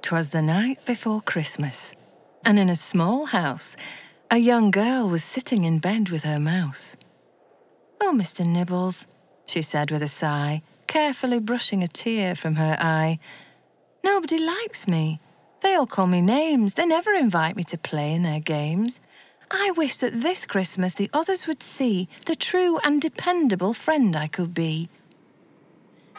'Twas the night before Christmas, and in a small house, a young girl was sitting in bed with her mouse. "Oh, Mr. Nibbles," she said with a sigh, carefully brushing a tear from her eye, "nobody likes me. They all call me names. They never invite me to play in their games. I wish that this Christmas the others would see the true and dependable friend I could be."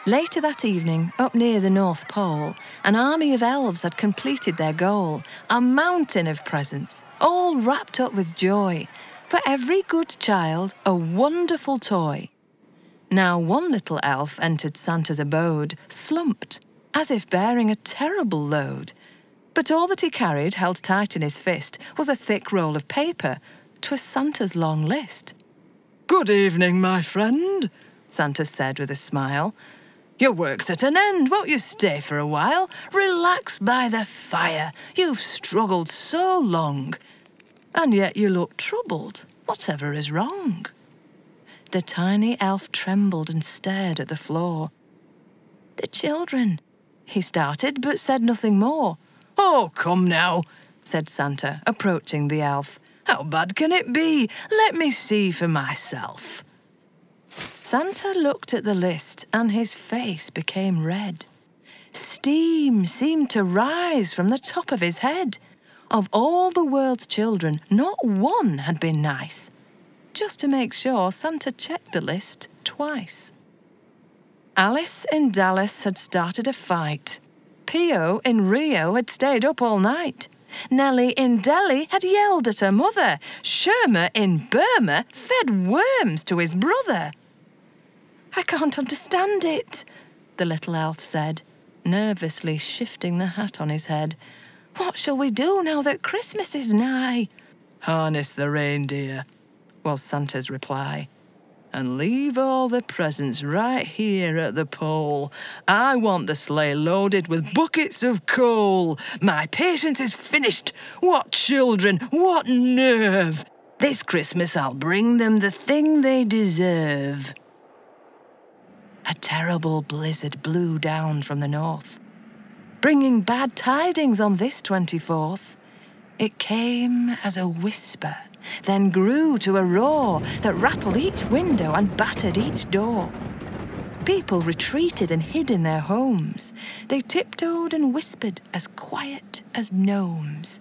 Later that evening, up near the North Pole, an army of elves had completed their goal, a mountain of presents, all wrapped up with joy. For every good child, a wonderful toy. Now one little elf entered Santa's abode, slumped, as if bearing a terrible load. But all that he carried, held tight in his fist, was a thick roll of paper. 'Twas Santa's long list. "Good evening, my friend," Santa said with a smile. "Your work's at an end, won't you stay for a while? Relax by the fire, you've struggled so long. And yet you look troubled. Whatever is wrong?" The tiny elf trembled and stared at the floor. "The children," he started, but said nothing more. "Oh, come now," said Santa, approaching the elf. "How bad can it be? Let me see for myself." Santa looked at the list and his face became red. Steam seemed to rise from the top of his head. Of all the world's children, not one had been nice. Just to make sure, Santa checked the list twice. Alice in Dallas had started a fight. Pio in Rio had stayed up all night. Nellie in Delhi had yelled at her mother. Sherma in Burma fed worms to his brother. "I can't understand it," the little elf said, nervously shifting the hat on his head. "What shall we do now that Christmas is nigh?" "Harness the reindeer," was Santa's reply, "and leave all the presents right here at the pole. I want the sleigh loaded with buckets of coal. My patience is finished. What children, what nerve! This Christmas I'll bring them the thing they deserve." A terrible blizzard blew down from the north, bringing bad tidings on this 24th. It came as a whisper, then grew to a roar that rattled each window and battered each door. People retreated and hid in their homes. They tiptoed and whispered as quiet as gnomes.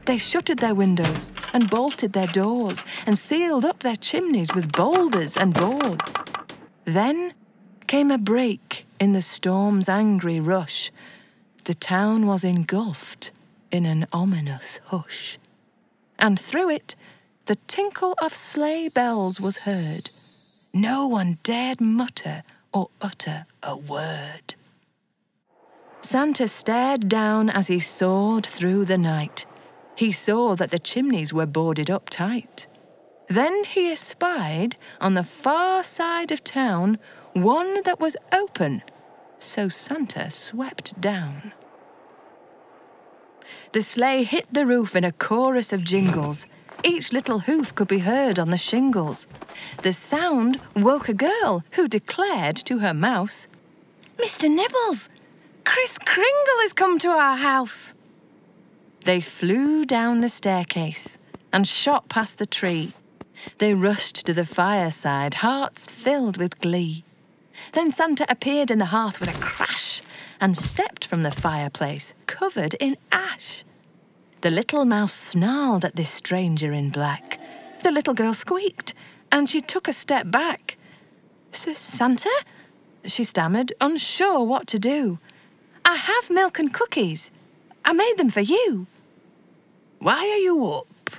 They shuttered their windows and bolted their doors and sealed up their chimneys with boulders and boards. Then came a break in the storm's angry rush. The town was engulfed in an ominous hush. And through it, the tinkle of sleigh bells was heard. No one dared mutter or utter a word. Santa stared down as he soared through the night. He saw that the chimneys were boarded up tight. Then he espied, on the far side of town, one that was open, so Santa swept down. The sleigh hit the roof in a chorus of jingles. Each little hoof could be heard on the shingles. The sound woke a girl who declared to her mouse, "Mr. Nibbles, Kris Kringle has come to our house." They flew down the staircase and shot past the tree. They rushed to the fireside, hearts filled with glee. Then Santa appeared in the hearth with a crash and stepped from the fireplace, covered in ash. The little mouse snarled at this stranger in black. The little girl squeaked, and she took a step back. "Santa?" she stammered, unsure what to do. "I have milk and cookies. I made them for you." "Why are you up?"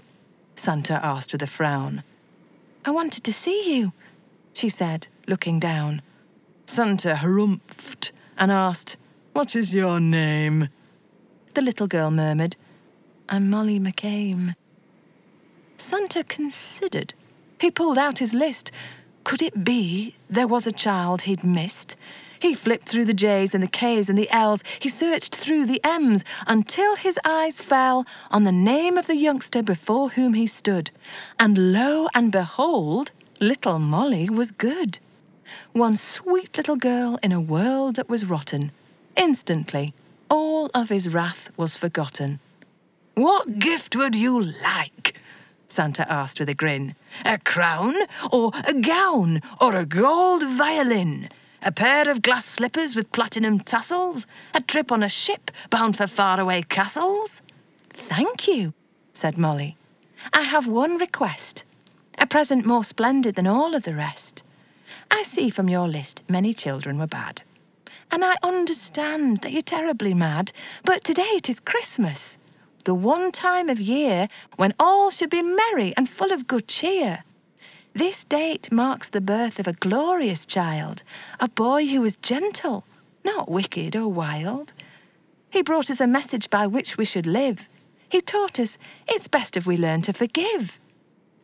Santa asked with a frown. "I wanted to see you," she said, looking down. Santa harumphed and asked, "What is your name?" The little girl murmured, "I'm Molly McCabe." Santa considered. He pulled out his list. Could it be there was a child he'd missed? He flipped through the J's and the K's and the L's. He searched through the M's until his eyes fell on the name of the youngster before whom he stood. And lo and behold, little Molly was good. One sweet little girl in a world that was rotten. Instantly, All of his wrath was forgotten. "What gift would you like?" Santa asked with a grin. "A crown, or a gown, or a gold violin? A pair of glass slippers with platinum tassels? A trip on a ship bound for faraway castles?" "Thank you," said Molly. "I have one request, a present more splendid than all of the rest. I see from your list many children were bad, and I understand that you're terribly mad, but today it is Christmas, the one time of year when all should be merry and full of good cheer. This date marks the birth of a glorious child, a boy who was gentle, not wicked or wild. He brought us a message by which we should live. He taught us it's best if we learn to forgive.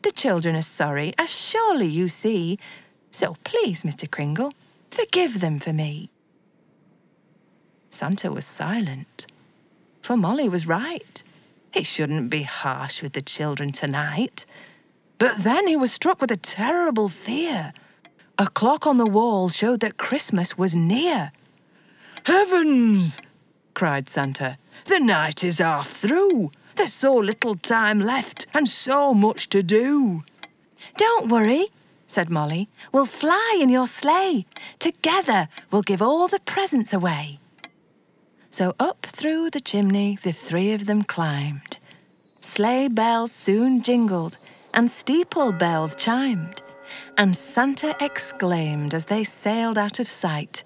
The children are sorry, as surely you see, so please, Mr. Kringle, forgive them for me." Santa was silent, for Molly was right. He shouldn't be harsh with the children tonight. But then he was struck with a terrible fear. A clock on the wall showed that Christmas was near. "Heavens!" cried Santa. "The night is half through. There's so little time left and so much to do." "Don't worry," said Molly. "We'll fly in your sleigh. Together we'll give all the presents away." So up through the chimney the three of them climbed. Sleigh bells soon jingled and steeple bells chimed, and Santa exclaimed as they sailed out of sight,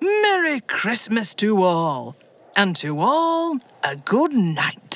"Merry Christmas to all, and to all a good night."